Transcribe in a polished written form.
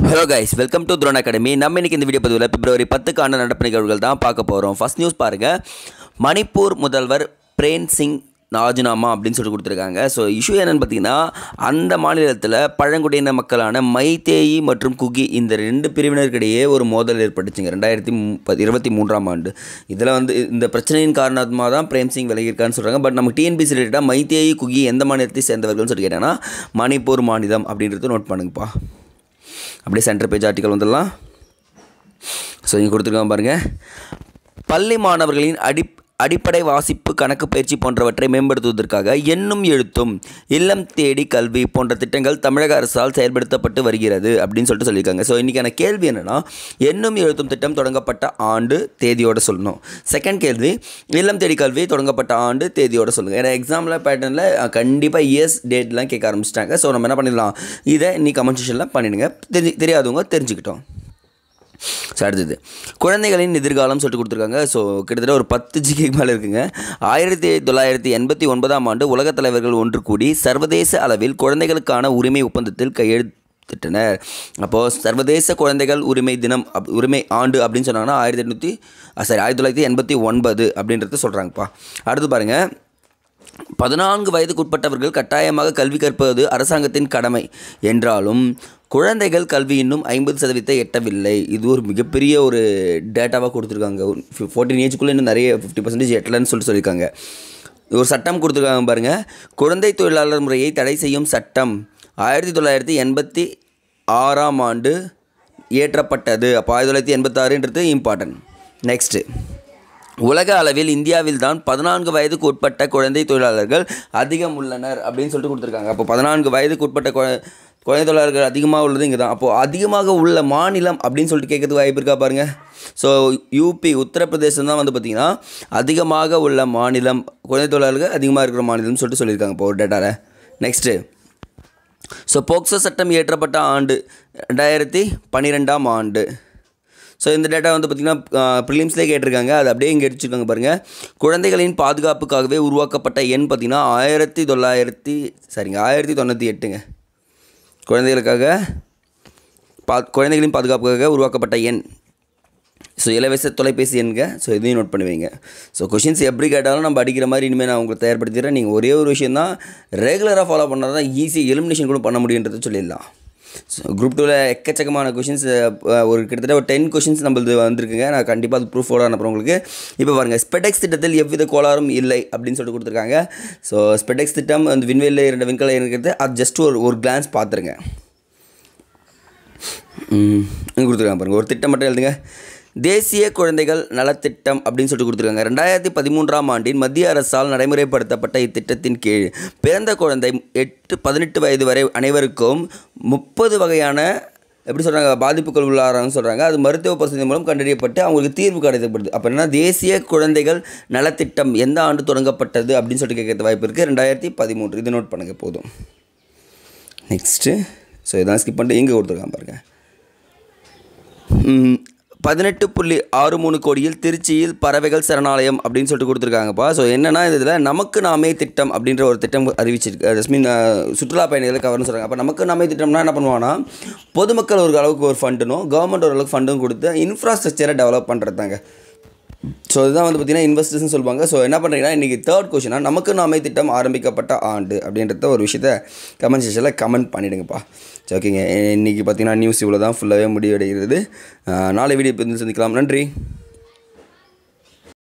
Hello guys, welcome to Throne Academy. நம்ம இன்றைக்கி இந்த வீடியோ பதிவில் பிப்ரவரி 10க்கான நடப்பு நிகழ்வுகள் தான் பார்க்க போகிறோம். ஃபர்ஸ்ட் நியூஸ் பாருங்கள். மணிப்பூர் முதல்வர் பிரேம் சிங் ராஜினாமா அப்படின்னு சொல்லி கொடுத்துருக்காங்க. ஸோ இஷ்யூ என்னென்னு பார்த்தீங்கன்னா, அந்த மாநிலத்தில் பழங்குடியின மக்களான மைத்தேயி மற்றும் குகி இந்த ரெண்டு பிரிவினருக்கிடையே ஒரு மோதல் ஏற்பட்டுச்சுங்க 2023ஆம் ஆண்டு. இதில் இந்த பிரச்சனையின் காரணமாக தான் பிரேம் சிங் விலகியிருக்கான்னு சொல்கிறாங்க. பட் நமக்கு டிஎன்பிசி ரிலேட்டடாக மைத்தேயி குகி எந்த மாநிலத்தை சேர்ந்தவர்கள்னு சொல்லி கேட்டேன்னா மணிப்பூர் மாநிலம் அப்படின்றது நோட் பண்ணுங்கப்பா. அப்படியே சென்டர் பேஜ் ஆர்டிக்கல் வந்துடலாம். ஸோ இங்கே கொடுத்துருக்காங்க பாருங்கள். பள்ளி மாணவர்களின் அடிப்படை வாசிப்பு, கணக்கு பயிற்சி போன்றவற்றை மேம்படுத்துவதற்காக எண்ணும் எழுத்தும், இல்லம் தேடி கல்வி போன்ற திட்டங்கள் தமிழக அரசால் செயல்படுத்தப்பட்டு வருகிறது அப்படின்னு சொல்லியிருக்காங்க. ஸோ இன்றைக்கான கேள்வி என்னென்னா, எண்ணும் எழுத்தும் திட்டம் தொடங்கப்பட்ட ஆண்டு தேதியோடு சொல்லணும். செகண்ட் கேள்வி, இல்லம் தேடி கல்வி தொடங்கப்பட்ட ஆண்டு தேதியோடு சொல்லுங்கள். ஏன்னா எக்ஸாமில் பேட்டர்னில் கண்டிப்பாக இயர்ஸ் டேட்லாம் கேட்க ஆரம்பிச்சிட்டாங்க. ஸோ நம்ம என்ன பண்ணிடலாம், இதை இன்னைக்கு கமெண்ட் செக்ஷனில் பண்ணிடுங்க. தெரியாதவங்க தெரிஞ்சுக்கிட்டோம். ஸோ அடுத்தது குழந்தைகளின் எதிர்காலம் சொல்லிட்டு கொடுத்துருக்காங்க. ஸோ கிட்டத்தட்ட ஒரு 10 GB மேலே இருக்குங்க. 1989ஆம் ஆண்டு உலகத் தலைவர்கள் ஒன்று கூடி சர்வதேச அளவில் குழந்தைகளுக்கான உரிமை ஒப்பந்தத்தில் கையெழுத்திட்டனர். அப்போது சர்வதேச குழந்தைகள் உரிமை தினம் உரிமை ஆண்டு அப்படின்னு சொன்னாங்கன்னா 1989 அப்படின்றத சொல்கிறாங்கப்பா. அடுத்து பாருங்கள். 14 வயதுக்குட்பட்டவர்கள் கட்டாயமாக கல்வி கற்பது அரசாங்கத்தின் கடமை என்றாலும் குழந்தைகள் கல்வி இன்னும் 50% எட்டவில்லை. இது ஒரு மிகப்பெரிய ஒரு டேட்டாவாக கொடுத்துருக்காங்க. 14 ஏஜுக்குள்ளே இன்னும் நிறைய 50% எட்டலைன்னு சொல்லியிருக்காங்க. ஒரு சட்டம் கொடுத்துருக்காங்க பாருங்கள். குழந்தை தொழிலாளர் முறையை தடை செய்யும் சட்டம் 1986ஆம் ஆண்டு இயற்றப்பட்டது. அப்போ 1986ன்றது இம்பார்ட்டன்ட். நெக்ஸ்ட்டு, உலக அளவில் இந்தியாவில் தான் 14 வயதுக்கு உட்பட்ட குழந்தை தொழிலாளர்கள் அதிகம் உள்ளனர் அப்படின்னு சொல்லிட்டு கொடுத்துருக்காங்க. அப்போ 14 வயதுக்கு உட்பட்ட குழந்தை தொழிலாளர்கள் அதிகமாக உள்ளது இங்கே தான். அப்போது அதிகமாக உள்ள மாநிலம் அப்படின்னு சொல்லிட்டு கேட்கறதுக்கு வாய்ப்பு இருக்கா பாருங்கள். ஸோ யூபி, உத்தரப்பிரதேசம் தான் பார்த்திங்கன்னா அதிகமாக உள்ள மாநிலம், குழந்தை தொழிலாளர்கள் அதிகமாக இருக்கிற மாநிலம்னு சொல்லியிருக்காங்க இப்போ ஒரு டேட்டாவில். நெக்ஸ்ட்டு, ஸோ போக்சோ சட்டம் இயற்றப்பட்ட ஆண்டு 2012ஆம் ஆண்டு. ஸோ இந்த டேட்டா பார்த்திங்கன்னா ப்ரிலிம்ஸ்லேயே கேட்டிருக்காங்க. அது அப்படியே இங்கே எடுத்துருக்காங்க பாருங்கள். குழந்தைகளின் பாதுகாப்புக்காகவே உருவாக்கப்பட்ட எண் பார்த்திங்கன்னா 1998ங்க. குழந்தைகளின் பாதுகாப்புக்காக உருவாக்கப்பட்ட எண். ஸோ இலவச தொலைபேசி எண்ணுங்க. ஸோ இதையும் நோட் பண்ணுவீங்க. ஸோ கொஷின்ஸ் எப்படி கேட்டாலும் நம்ம அடிக்கிற மாதிரி இனிமேல் நான் உங்களுக்கு தயார்படுத்திடுறேன். நீங்கள் ஒரே ஒரு விஷயம் தான் ரெகுலராக ஃபாலோ பண்ணால் தான் ஈஸியாக எலிமினேஷன் கூட பண்ண முடியுன்றது சொல்லிடலாம். ஸோ குரூப் 2ல் எக்கச்சக்கமான கொஷின்ஸ், ஒரு கிட்டத்தட்ட ஒரு 10 கொஷின்ஸ் நம்மளது வந்திருக்குங்க. நான் கண்டிப்பாக அது ப்ரூஃபோட அனுப்புகிறேன் உங்களுக்கு. இப்போ பாருங்கள், ஸ்பெடெக்ஸ் திட்டத்தில் எவ்வித கோளாறும் இல்லை அப்படின்னு சொல்லிட்டு கொடுத்துருக்காங்க. ஸோ ஸ்பெடெக்ஸ் திட்டம் விண்வெளியில் 2 விண்கலை இருக்கிறது. அது ஜஸ்ட் ஒரு கிளான்ஸ் பார்த்துருங்க. கொடுத்துருக்காங்க பாருங்கள். ஒரு திட்டம் மட்டும் எழுதுங்க. தேசிய குழந்தைகள் நலத்திட்டம் அப்படின்னு சொல்லிட்டு கொடுத்துருக்காங்க. 2013ஆம் ஆண்டின் மத்திய அரசால் நடைமுறைப்படுத்தப்பட்ட இத்திட்டத்தின் கீழ் பிறந்த குழந்தை 18 வயது வரை அனைவருக்கும் 30 வகையான பாதிப்புகள் உள்ளாரான்னு சொல்கிறாங்க. அது மருத்துவ பரிசோதனை மூலம் கண்டறியப்பட்டு அவங்களுக்கு தீர்வு கிடைக்கப்படுது. அப்போ என்ன, தேசிய குழந்தைகள் நலத்திட்டம் எந்த ஆண்டு தொடங்கப்பட்டது அப்படின்னு சொல்லிட்டு கேட்கறது வாய்ப்பு இருக்குது. 2013. இது நோட் பண்ணுங்கள் போதும். நெக்ஸ்ட்டு, ஸோ இதான் ஸ்கிப் பண்ணிட்டு இங்கே கொடுத்துருக்காங்க பாருங்கள். 18.63 கோடியில் திருச்சியில் பறவைகள் சரணாலயம் அப்படின்னு சொல்லிட்டு கொடுத்துருக்காங்கப்பா. ஸோ என்னென்னா, இதில் நமக்கு நாமே திட்டம் அப்படின்ற ஒரு திட்டம் அறிவிச்சிருக்கு. சுற்றுலா பயணிகளை கவர்னு சொல்கிறாங்க. அப்போ நமக்கு நாமே திட்டம்னா என்ன பண்ணுவாங்கன்னா, பொதுமக்கள் ஒரு அளவுக்கு ஒரு ஃபண்டுனும் கவர்மெண்ட் ஒரு அளவுக்கு ஃபண்டும் கொடுத்து இன்ஃப்ராஸ்ட்ரக்சரை டெவலப் பண்ணுறது தாங்க. ஸோ இதுதான் பார்த்திங்கன்னா இன்வெஸ்டர்ஸ்னு சொல்லுவாங்க. ஸோ என்ன பண்ணுறீங்கன்னா, இன்றைக்கி 3rd கொஷினாக நமக்கு நாமே திட்டம் ஆரம்பிக்கப்பட்ட ஆண்டு அப்படின்றத ஒரு விஷயத்தை கமெண்ட் செக்ஷனில் கமெண்ட் பண்ணிவிடுங்கப்பா. சரி, ஓகேங்க. இன்றைக்கி பார்த்திங்கன்னா நியூஸ் இவ்வளோ தான், ஃபுல்லாகவே முடிவடைகிறது. நாளை வீடியோ சந்திக்கலாம். நன்றி.